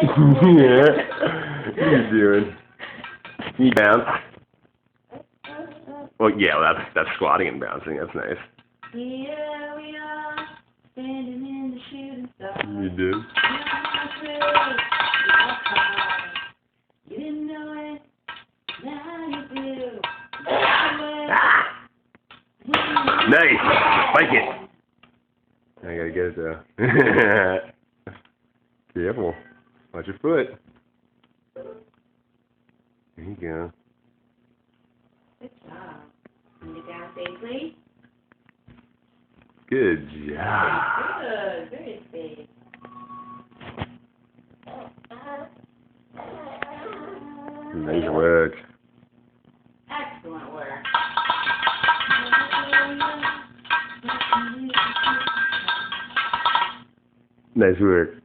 Yeah. What are you doing? You bounce. Well, yeah, well, that's squatting and bouncing. That's nice. Here we are, standing in the shooting star. You did. You didn't know it, now you do. Nice. Spike it. I gotta get it though. Careful. Watch your foot. There you go. Good job. Bring it down safely. Good job. Good. Very safe. Nice work. Excellent work. Nice work.